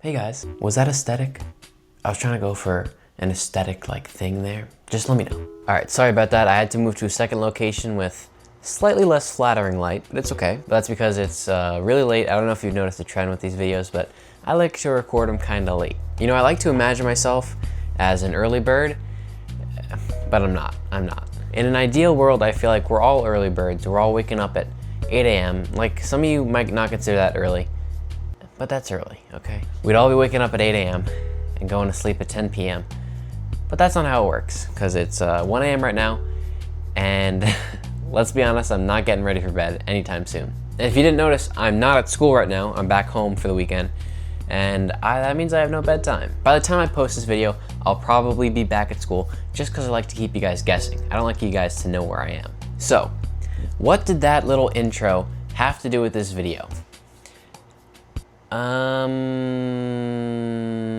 Hey guys, was that aesthetic? I was trying to go for an aesthetic like thing there. Just let me know. All right, sorry about that. I had to move to a second location with slightly less flattering light, but it's okay. But that's because it's really late. I don't know if you've noticed a trend with these videos, but I like to record them kind of late. You know, I like to imagine myself as an early bird, but I'm not. In an ideal world, I feel like we're all early birds. We're all waking up at 8 a.m. Like some of you might not consider that early, but that's early, okay? We'd all be waking up at 8 a.m. and going to sleep at 10 p.m. But that's not how it works, because it's 1 a.m. right now, and let's be honest, I'm not getting ready for bed anytime soon. And if you didn't notice, I'm not at school right now. I'm back home for the weekend, and that means I have no bedtime. By the time I post this video, I'll probably be back at school, just because I like to keep you guys guessing. I don't like you guys to know where I am. So, what did that little intro have to do with this video?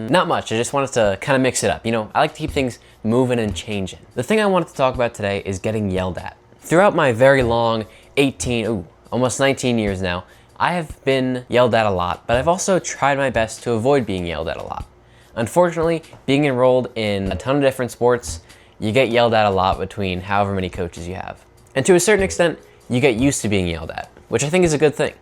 Not much. I just wanted to kind of mix it up. You know, I like to keep things moving and changing. The thing I wanted to talk about today is getting yelled at. Throughout my very long almost 19 years now, I have been yelled at a lot, but I've also tried my best to avoid being yelled at a lot. Unfortunately, being enrolled in a ton of different sports, you get yelled at a lot between however many coaches you have. And to a certain extent, you get used to being yelled at, which I think is a good thing.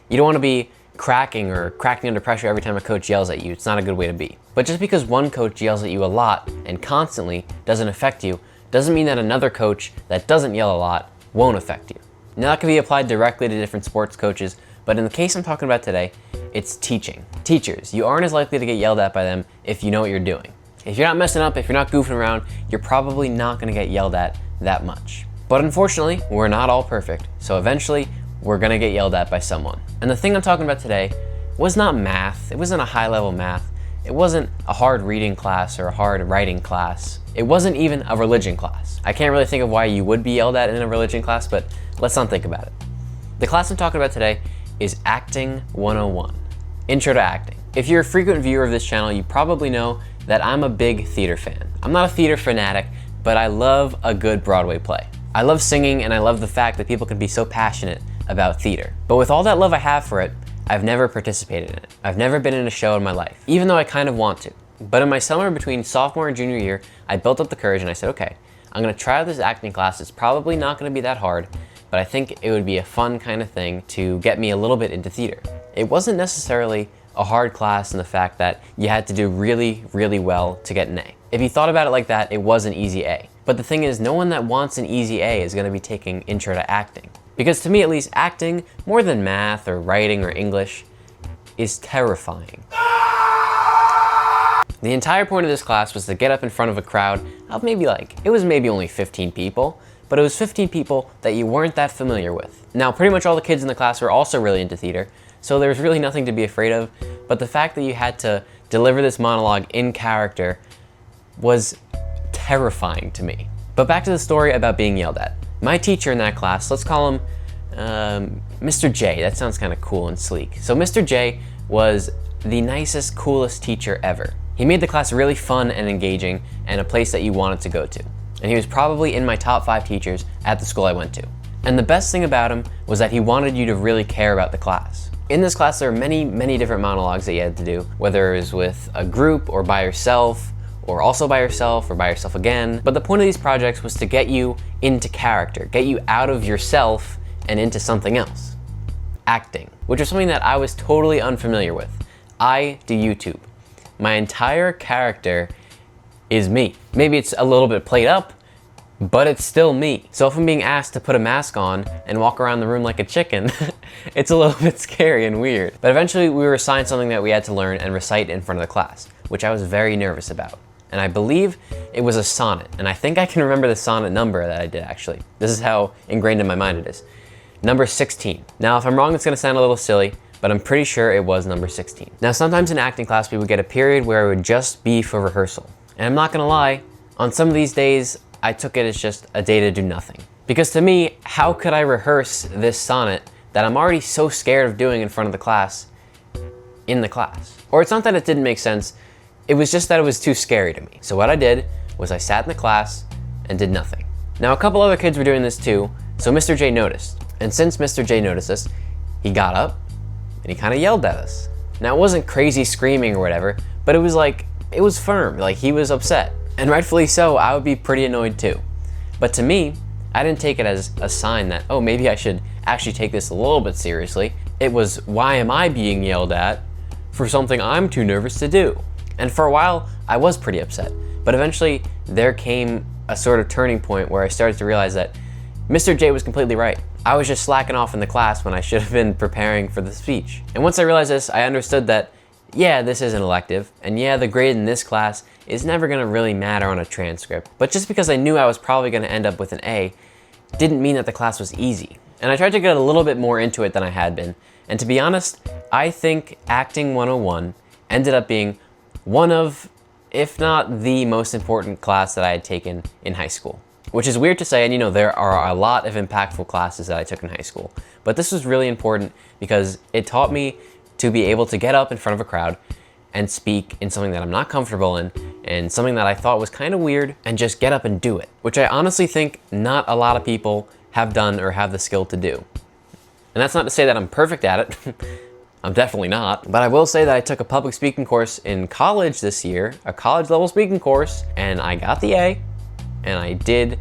You don't want to be cracking under pressure every time a coach yells at you. It's not a good way to be. But just because one coach yells at you a lot and constantly doesn't affect you, doesn't mean that another coach that doesn't yell a lot won't affect you. Now that can be applied directly to different sports coaches, but in the case I'm talking about today, it's teaching. Teachers, you aren't as likely to get yelled at by them if you know what you're doing. If you're not messing up, if you're not goofing around, you're probably not gonna get yelled at that much. But unfortunately, we're not all perfect, so eventually, we're gonna get yelled at by someone. And the thing I'm talking about today was not math. It wasn't a high-level math. It wasn't a hard reading class or a hard writing class. It wasn't even a religion class. I can't really think of why you would be yelled at in a religion class, but let's not think about it. The class I'm talking about today is Acting 101, Intro to Acting. If you're a frequent viewer of this channel, you probably know that I'm a big theater fan. I'm not a theater fanatic, but I love a good Broadway play. I love singing, and I love the fact that people can be so passionate about theater. But with all that love I have for it, I've never participated in it. I've never been in a show in my life, even though I kind of want to. But in my summer between sophomore and junior year, I built up the courage and I said, okay, I'm gonna try out this acting class. It's probably not gonna be that hard, but I think it would be a fun kind of thing to get me a little bit into theater. It wasn't necessarily a hard class in the fact that you had to do really, really well to get an A. If you thought about it like that, it was an easy A. But the thing is, no one that wants an easy A is gonna be taking Intro to Acting. Because to me at least, acting, more than math or writing or English, is terrifying. The entire point of this class was to get up in front of a crowd of maybe only 15 people, but it was 15 people that you weren't that familiar with. Now, pretty much all the kids in the class were also really into theater, so there was really nothing to be afraid of, but the fact that you had to deliver this monologue in character was terrifying to me. But back to the story about being yelled at. My teacher in that class, let's call him Mr. J. That sounds kind of cool and sleek. So Mr. J was the nicest, coolest teacher ever. He made the class really fun and engaging and a place that you wanted to go to. And he was probably in my top 5 teachers at the school I went to. And the best thing about him was that he wanted you to really care about the class. In this class, there are many, many different monologues that you had to do, whether it was with a group or by yourself, or also by yourself, or by yourself again. But the point of these projects was to get you into character, get you out of yourself and into something else. Acting, which is something that I was totally unfamiliar with. I do YouTube. My entire character is me. Maybe it's a little bit played up, but it's still me. So if I'm being asked to put a mask on and walk around the room like a chicken, it's a little bit scary and weird. But eventually we were assigned something that we had to learn and recite in front of the class, which I was very nervous about. And I believe it was a sonnet, and I think I can remember the sonnet number that I did actually. This is how ingrained in my mind it is. Number 16. Now if I'm wrong, it's gonna sound a little silly, but I'm pretty sure it was number 16. Now sometimes in acting class, we would get a period where it would just be for rehearsal. And I'm not gonna lie, on some of these days, I took it as just a day to do nothing. Because to me, how could I rehearse this sonnet that I'm already so scared of doing in front of the class in the class? Or it's not that it didn't make sense, it was just that it was too scary to me. So what I did was I sat in the class and did nothing. Now a couple other kids were doing this too, so Mr. J noticed. And since Mr. J noticed this, he got up and he kind of yelled at us. Now, it wasn't crazy screaming or whatever, but it was like, it was firm, like he was upset. And rightfully so, I would be pretty annoyed too. But to me, I didn't take it as a sign that, oh, maybe I should actually take this a little bit seriously. It was, why am I being yelled at for something I'm too nervous to do? And for a while, I was pretty upset. But eventually, there came a sort of turning point where I started to realize that Mr. J was completely right. I was just slacking off in the class when I should have been preparing for the speech. And once I realized this, I understood that, yeah, this is an elective, and yeah, the grade in this class is never gonna really matter on a transcript. But just because I knew I was probably gonna end up with an A, didn't mean that the class was easy. And I tried to get a little bit more into it than I had been. And to be honest, I think Acting 101 ended up being one of, if not the most important class that I had taken in high school. Which is weird to say, and you know, there are a lot of impactful classes that I took in high school. But this was really important because it taught me to be able to get up in front of a crowd and speak in something that I'm not comfortable in, and something that I thought was kind of weird, and just get up and do it. Which I honestly think not a lot of people have done or have the skill to do. And that's not to say that I'm perfect at it. I'm definitely not. But I will say that I took a public speaking course in college this year, a college level speaking course, and I got the A, and I did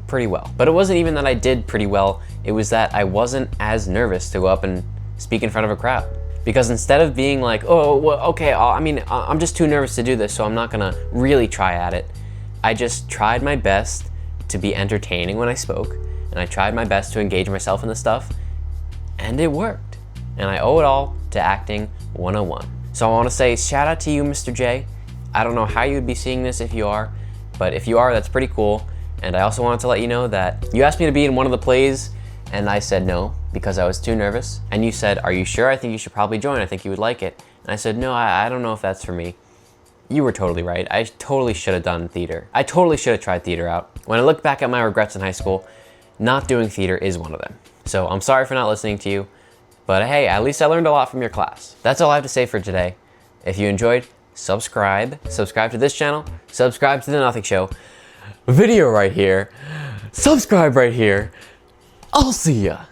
pretty well. But it wasn't even that I did pretty well, it was that I wasn't as nervous to go up and speak in front of a crowd. Because instead of being like, oh, well, okay, I'm just too nervous to do this, so I'm not gonna really try at it, I just tried my best to be entertaining when I spoke, and I tried my best to engage myself in the stuff, and it worked. And I owe it all to Acting 101. So I wanna say shout out to you, Mr. J. I don't know how you'd be seeing this if you are, but if you are, that's pretty cool. And I also wanted to let you know that you asked me to be in one of the plays, and I said no, because I was too nervous. And you said, are you sure? I think you should probably join. I think you would like it. And I said, no, I don't know if that's for me. You were totally right. I totally should have done theater. I totally should have tried theater out. When I look back at my regrets in high school, not doing theater is one of them. So I'm sorry for not listening to you, but hey, at least I learned a lot from your class. That's all I have to say for today. If you enjoyed, subscribe to this channel, subscribe to The Nothing Show, video right here, subscribe right here. I'll see ya.